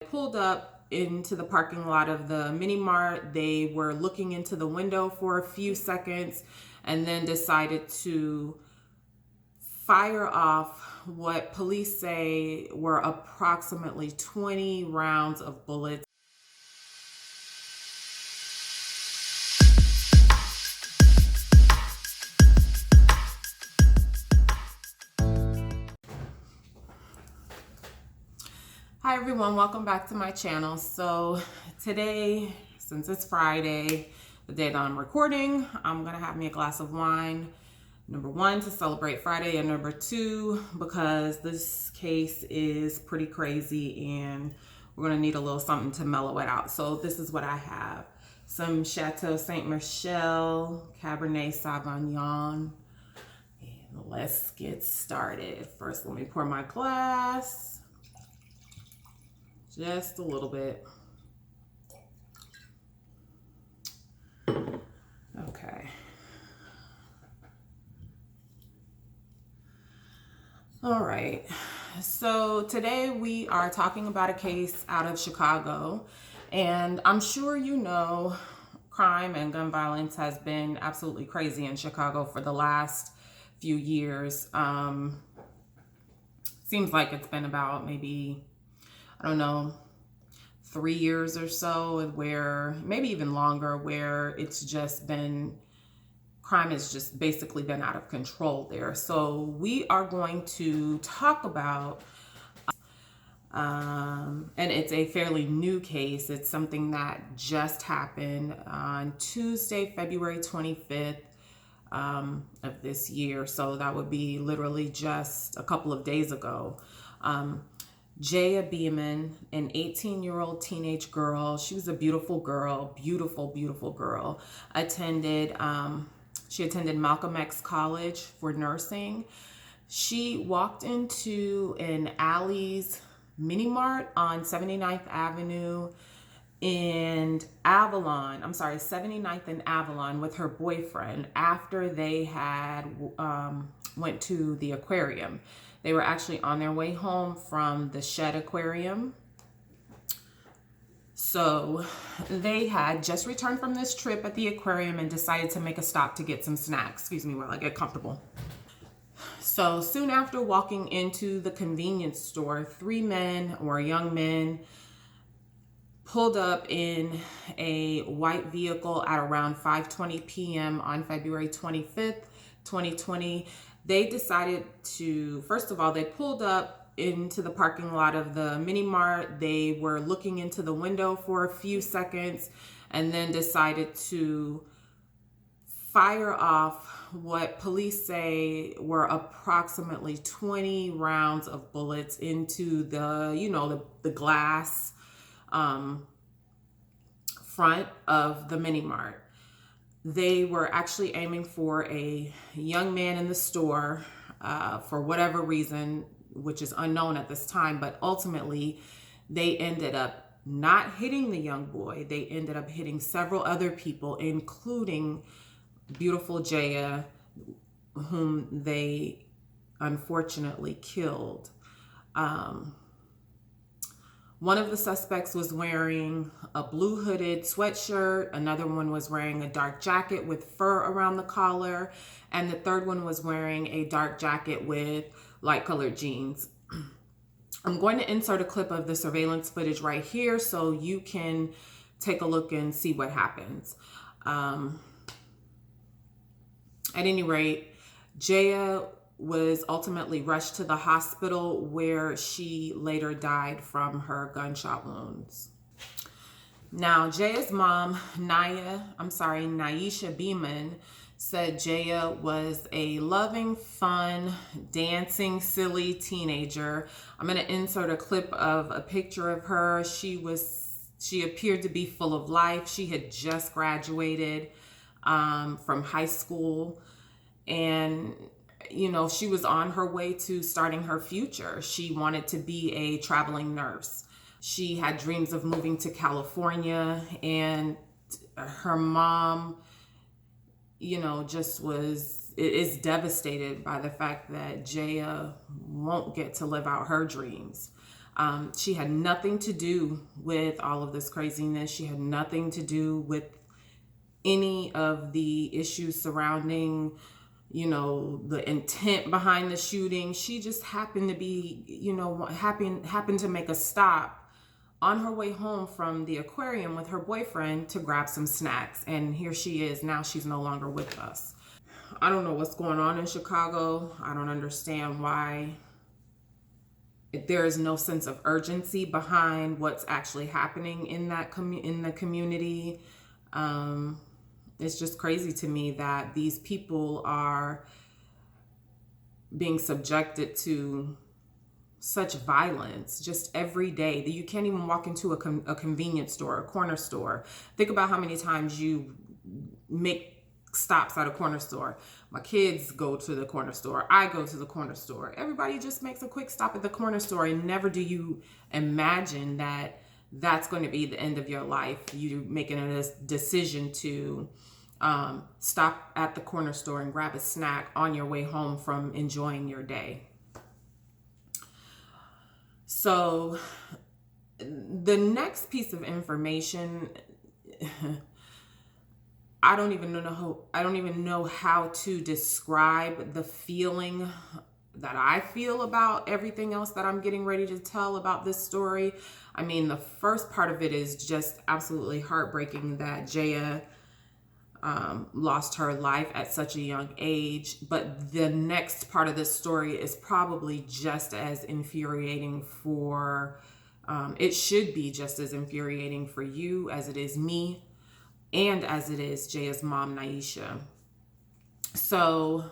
Pulled up into the parking lot of the mini mart. They were looking into the window for a few seconds and then decided to fire off what police say were approximately 20 rounds of bullets. Hi everyone, welcome back to my channel. So today, since it's Friday, the day that I'm recording, I'm gonna have me a glass of wine. Number one, to celebrate Friday, and number two, because this case is pretty crazy and we're gonna need a little something to mellow it out. So this is what I have. Some Chateau Saint Michelle Cabernet Sauvignon. And let's get started. First, let me pour my glass. Just a little bit. Okay. All right. So today we are talking about a case out of Chicago, and I'm sure you know crime and gun violence has been absolutely crazy in Chicago for the last few years. Seems like it's been about maybe, I don't know, 3 years or so, where maybe even longer, where it's just been, crime has just basically been out of control there. So we are going to talk about, and it's a fairly new case. It's something that just happened on Tuesday, February 25th of this year. So that would be literally just a couple of days ago. Jaya Beemon, an 18-year-old teenage girl. She was a beautiful girl, beautiful girl. She attended Malcolm X College for nursing. She walked into an Alley's mini mart on 79th Avenue in Avalon. 79th and Avalon with her boyfriend after they had went to the aquarium. They were actually on their way home from the Shed Aquarium. So they had just returned from this trip at the aquarium and decided to make a stop to get some snacks. Excuse me while I get comfortable. So soon after walking into the convenience store, three young men pulled up in a white vehicle at around 5:20 p.m. on February 25th, 2020. They decided to, first of all, they pulled up into the parking lot of the mini mart. They were looking into the window for a few seconds and then decided to fire off what police say were approximately 20 rounds of bullets into the glass front of the mini mart. They were actually aiming for a young man in the store for whatever reason, which is unknown at this time, but ultimately they ended up not hitting the young boy. They ended up hitting several other people, including beautiful Jaya, whom they unfortunately killed. One of the suspects was wearing a blue hooded sweatshirt. Another one was wearing a dark jacket with fur around the collar. And the third one was wearing a dark jacket with light colored jeans. I'm going to insert a clip of the surveillance footage right here so you can take a look and see what happens. At any rate, Jaya was ultimately rushed to the hospital where she later died from her gunshot wounds. Now, Jaya's mom, Nyisha Beemon, said Jaya was a loving, fun, dancing, silly teenager. I'm going to insert a clip of a picture of her. She appeared to be full of life. She had just graduated from high school, and she was on her way to starting her future. She wanted to be a traveling nurse. She had dreams of moving to California, and her mom, is devastated by the fact that Jaya won't get to live out her dreams. She had nothing to do with all of this craziness. She had nothing to do with any of the issues surrounding, the intent behind the shooting. She just happened to be, happened to make a stop on her way home from the aquarium with her boyfriend to grab some snacks. And here she is. Now she's no longer with us. I don't know what's going on in Chicago. I don't understand why there is no sense of urgency behind what's actually happening in that in the community. It's just crazy to me that these people are being subjected to such violence just every day that you can't even walk into a convenience store, a corner store. Think about how many times you make stops at a corner store. My kids go to the corner store. I go to the corner store. Everybody just makes a quick stop at the corner store, and never do you imagine that that's going to be the end of your life. You making a decision to stop at the corner store and grab a snack on your way home from enjoying your day. So the next piece of information, I don't even know how to describe the feeling that I feel about everything else that I'm getting ready to tell about this story. I mean, the first part of it is just absolutely heartbreaking that Jaya lost her life at such a young age. But the next part of this story is probably just as infuriating for, it should be just as infuriating for you as it is me, and as it is Jaya's mom, Nyisha. So,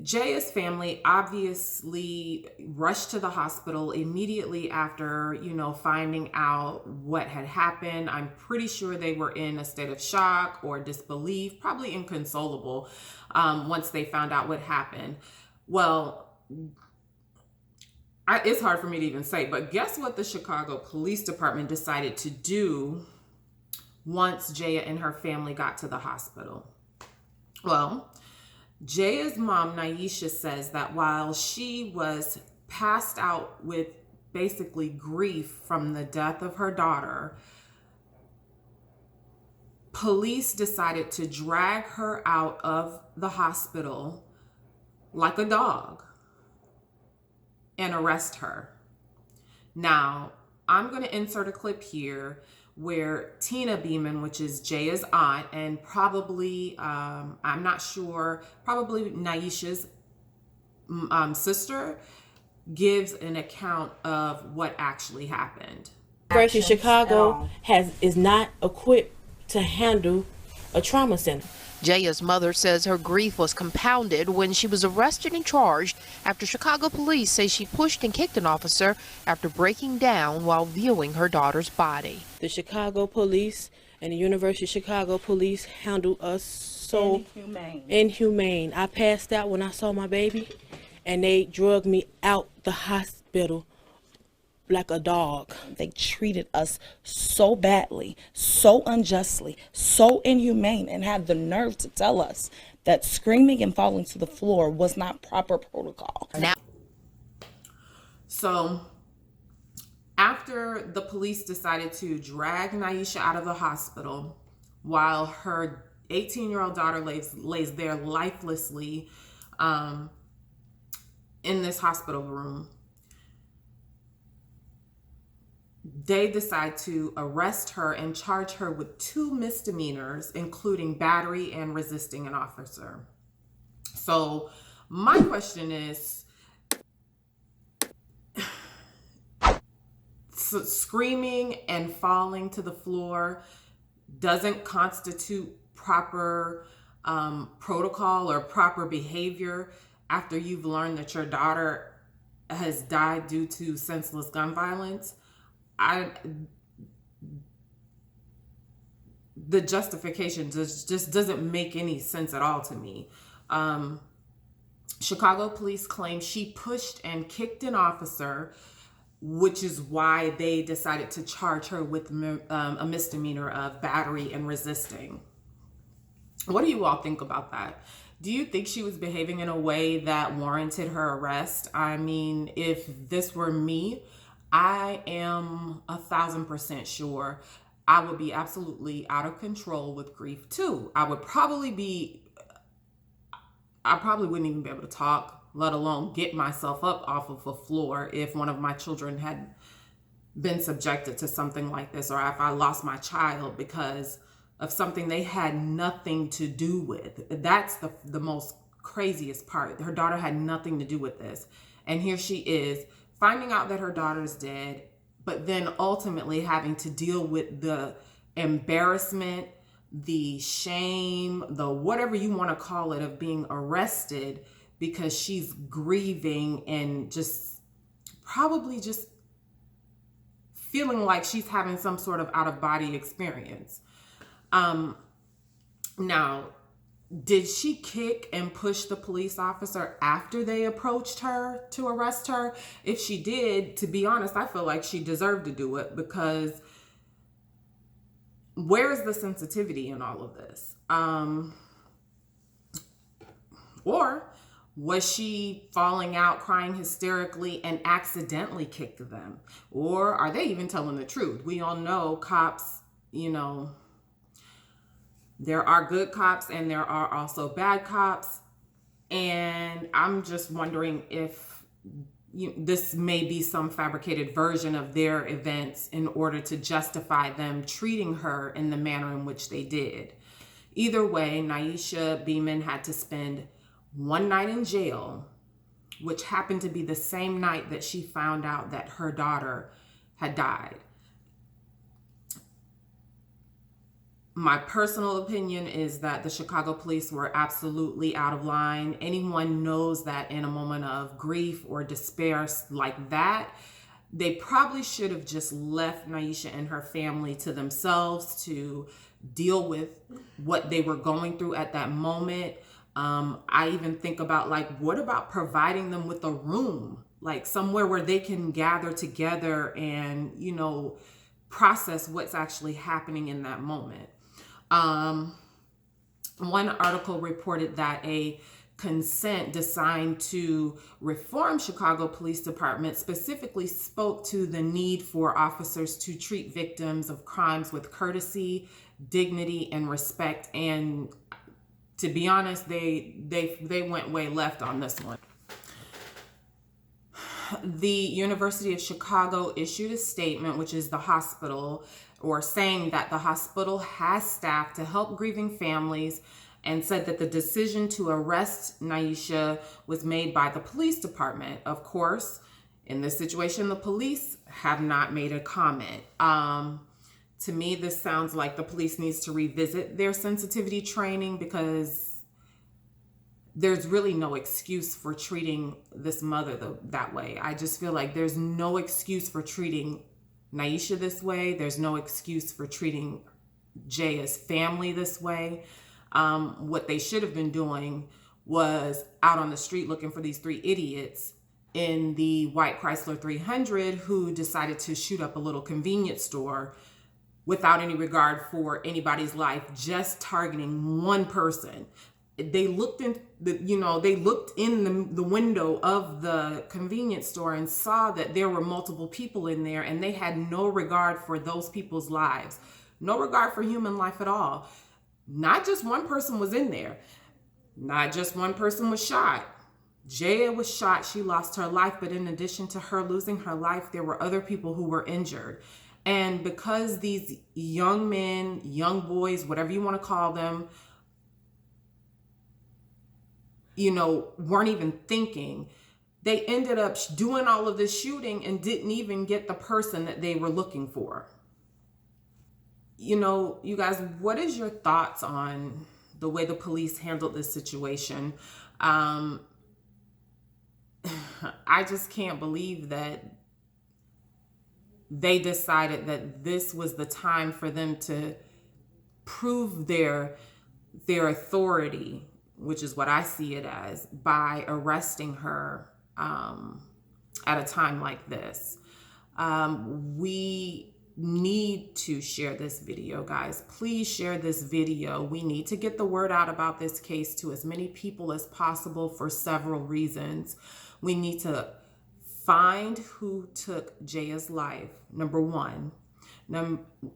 Jaya's family obviously rushed to the hospital immediately after, finding out what had happened. I'm pretty sure they were in a state of shock or disbelief, probably inconsolable, once they found out what happened. Well, it's hard for me to even say, but guess what the Chicago Police Department decided to do once Jaya and her family got to the hospital? Well, Jaya's mom, Nyisha, says that while she was passed out with basically grief from the death of her daughter, police decided to drag her out of the hospital like a dog and arrest her. Now, I'm going to insert a clip here where Tina Beemon, which is Jaya's aunt, and probably, I'm not sure, probably Nyisha's sister, gives an account of what actually happened. University of Chicago is not equipped to handle a trauma center. Jaya's mother says her grief was compounded when she was arrested and charged after Chicago police say she pushed and kicked an officer after breaking down while viewing her daughter's body. The Chicago police and the University of Chicago police handled us so inhumane. I passed out when I saw my baby, and they drugged me out the hospital like a dog. They treated us so badly, so unjustly, so inhumane, and had the nerve to tell us that screaming and falling to the floor was not proper protocol. So after the police decided to drag Nyisha out of the hospital while her 18-year-old daughter lays there lifelessly in this hospital room, they decide to arrest her and charge her with 2 misdemeanors, including battery and resisting an officer. So my question is, screaming and falling to the floor doesn't constitute proper protocol or proper behavior after you've learned that your daughter has died due to senseless gun violence? The justification just doesn't make any sense at all to me. Chicago police claim she pushed and kicked an officer, which is why they decided to charge her with a misdemeanor of battery and resisting. What do you all think about that? Do you think she was behaving in a way that warranted her arrest? I mean, if this were me, I am 1,000% sure I would be absolutely out of control with grief too. I probably wouldn't even be able to talk, let alone get myself up off of the floor if one of my children had been subjected to something like this, or if I lost my child because of something they had nothing to do with. That's the most craziest part. Her daughter had nothing to do with this. And here she is finding out that her daughter's dead, but then ultimately having to deal with the embarrassment, the shame, the whatever you want to call it, of being arrested because she's grieving and just probably just feeling like she's having some sort of out of body experience. Now, did she kick and push the police officer after they approached her to arrest her? If she did, to be honest, I feel like she deserved to do it, because where is the sensitivity in all of this? Or was she falling out, crying hysterically, and accidentally kicked them? Or are they even telling the truth? We all know cops, there are good cops and there are also bad cops. And I'm just wondering if this may be some fabricated version of their events in order to justify them treating her in the manner in which they did. Either way, Nyisha Beemon had to spend one night in jail, which happened to be the same night that she found out that her daughter had died. My personal opinion is that the Chicago police were absolutely out of line. Anyone knows that in a moment of grief or despair like that, they probably should have just left Nyisha and her family to themselves to deal with what they were going through at that moment. I even think about, what about providing them with a room, like somewhere where they can gather together and, process what's actually happening in that moment. One article reported that a consent designed to reform Chicago Police Department specifically spoke to the need for officers to treat victims of crimes with courtesy, dignity, and respect. And to be honest, they went way left on this one. The University of Chicago issued a statement, which is the hospital, or saying that the hospital has staff to help grieving families, and said that the decision to arrest Nyisha was made by the police department. Of course, in this situation, the police have not made a comment. To me, this sounds like the police needs to revisit their sensitivity training, because there's really no excuse for treating this mother that way. I just feel like there's no excuse for treating Nyisha this way. There's no excuse for treating Jaya's family this way. What they should have been doing was out on the street looking for these three idiots in the white Chrysler 300 who decided to shoot up a little convenience store without any regard for anybody's life, just targeting one person. They looked in the window of the convenience store and saw that there were multiple people in there, and they had no regard for those people's lives, no regard for human life at all. Not just one person was in there. Not just one person was shot. Jaya was shot. She lost her life. But in addition to her losing her life, there were other people who were injured. And because these young men, young boys, whatever you want to call them, weren't even thinking, they ended up doing all of this shooting and didn't even get the person that they were looking for. You guys, what is your thoughts on the way the police handled this situation? I just can't believe that they decided that this was the time for them to prove their authority, which is what I see it as, by arresting her at a time like this. We need to share this video, guys. Please share this video. We need to get the word out about this case to as many people as possible for several reasons. We need to find who took Jaya's life, number one,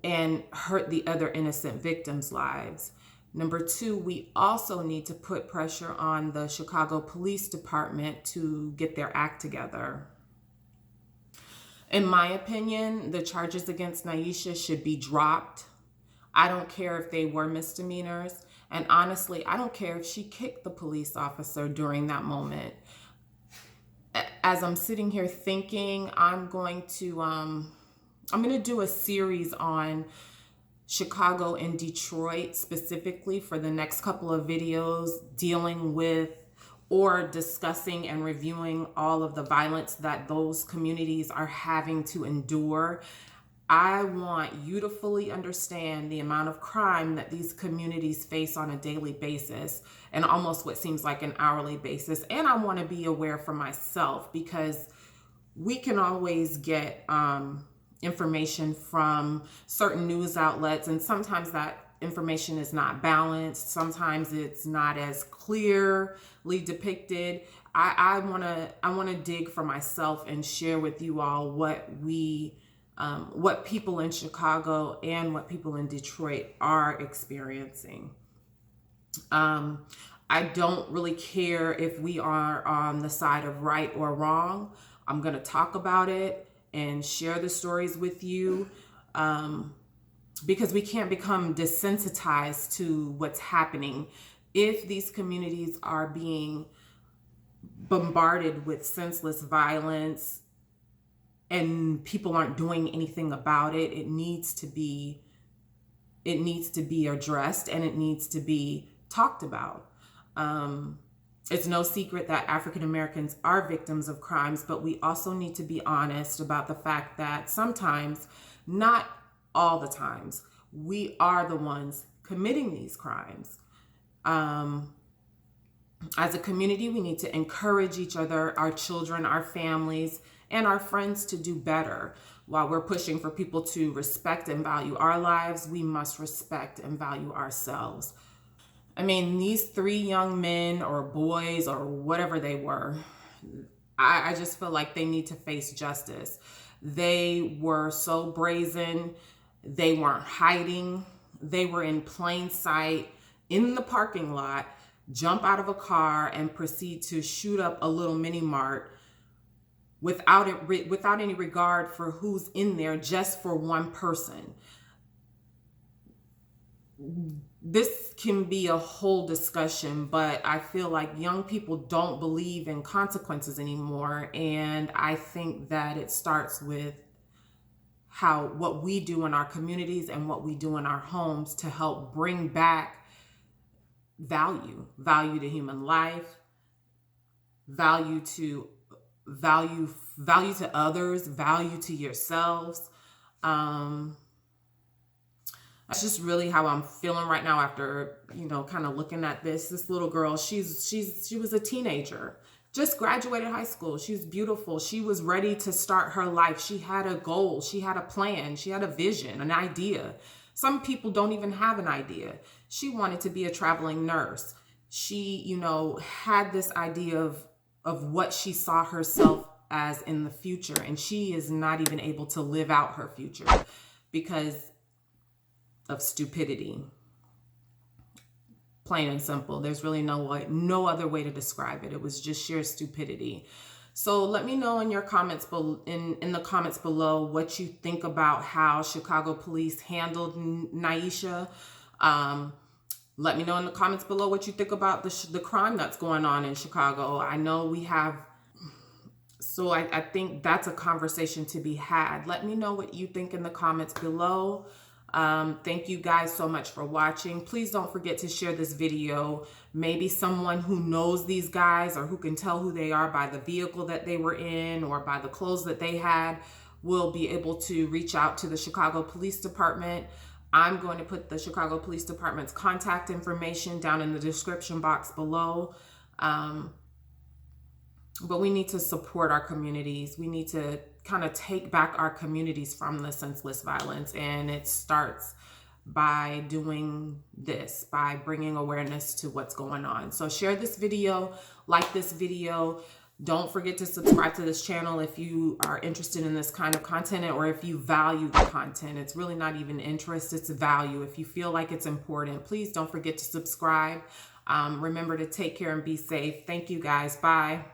and hurt the other innocent victims' lives. Number two, we also need to put pressure on the Chicago Police Department to get their act together. In my opinion, the charges against Nyisha should be dropped. I don't care if they were misdemeanors. And honestly, I don't care if she kicked the police officer during that moment. As I'm sitting here thinking, I'm going to do a series on Chicago and Detroit specifically for the next couple of videos, dealing with or discussing and reviewing all of the violence that those communities are having to endure. I want you to fully understand the amount of crime that these communities face on a daily basis and almost what seems like an hourly basis. And I want to be aware for myself, because we can always get information from certain news outlets, and sometimes that information is not balanced. Sometimes it's not as clearly depicted. I want to dig for myself and share with you all what people in Chicago and what people in Detroit are experiencing. I don't really care if we are on the side of right or wrong. I'm going to talk about it and share the stories with you, because we can't become desensitized to what's happening. If these communities are being bombarded with senseless violence and people aren't doing anything about it, it needs to be addressed, and it needs to be talked about. It's no secret that African Americans are victims of crimes, but we also need to be honest about the fact that sometimes, not all the times, we are the ones committing these crimes. As a community, we need to encourage each other, our children, our families, and our friends to do better. While we're pushing for people to respect and value our lives, we must respect and value ourselves. I mean, these 3 young men or boys or whatever they were, I just feel like they need to face justice. They were so brazen. They weren't hiding. They were in plain sight in the parking lot, jump out of a car and proceed to shoot up a little mini mart without any regard for who's in there, just for one person. This can be a whole discussion, but I feel like young people don't believe in consequences anymore. And I think that it starts with what we do in our communities and what we do in our homes to help bring back value to human life, value to others, value to yourselves. That's just really how I'm feeling right now after, kind of looking at this little girl. She was a teenager, just graduated high school. She's beautiful. She was ready to start her life. She had a goal. She had a plan. She had a vision, an idea. Some people don't even have an idea. She wanted to be a traveling nurse. She, had this idea of what she saw herself as in the future. And she is not even able to live out her future because of stupidity. Plain and simple. There's really no other way to describe it. It was just sheer stupidity. So let me know in your comments in the comments below what you think about how Chicago police handled Nyisha. Let me know in the comments below what you think about the crime that's going on in Chicago. I know we have, so I think that's a conversation to be had. Let me know what you think in the comments below. Thank you guys so much for watching. Please don't forget to share this video. Maybe someone who knows these guys or who can tell who they are by the vehicle that they were in or by the clothes that they had will be able to reach out to the Chicago Police Department. I'm going to put the Chicago Police Department's contact information down in the description box below. But we need to support our communities. We need to kind of take back our communities from the senseless violence. And it starts by doing this, by bringing awareness to what's going on. So share this video, like this video. Don't forget to subscribe to this channel if you are interested in this kind of content, or if you value the content. It's really not even interest, it's value. If you feel like it's important, please don't forget to subscribe. Remember to take care and be safe. Thank you guys. Bye.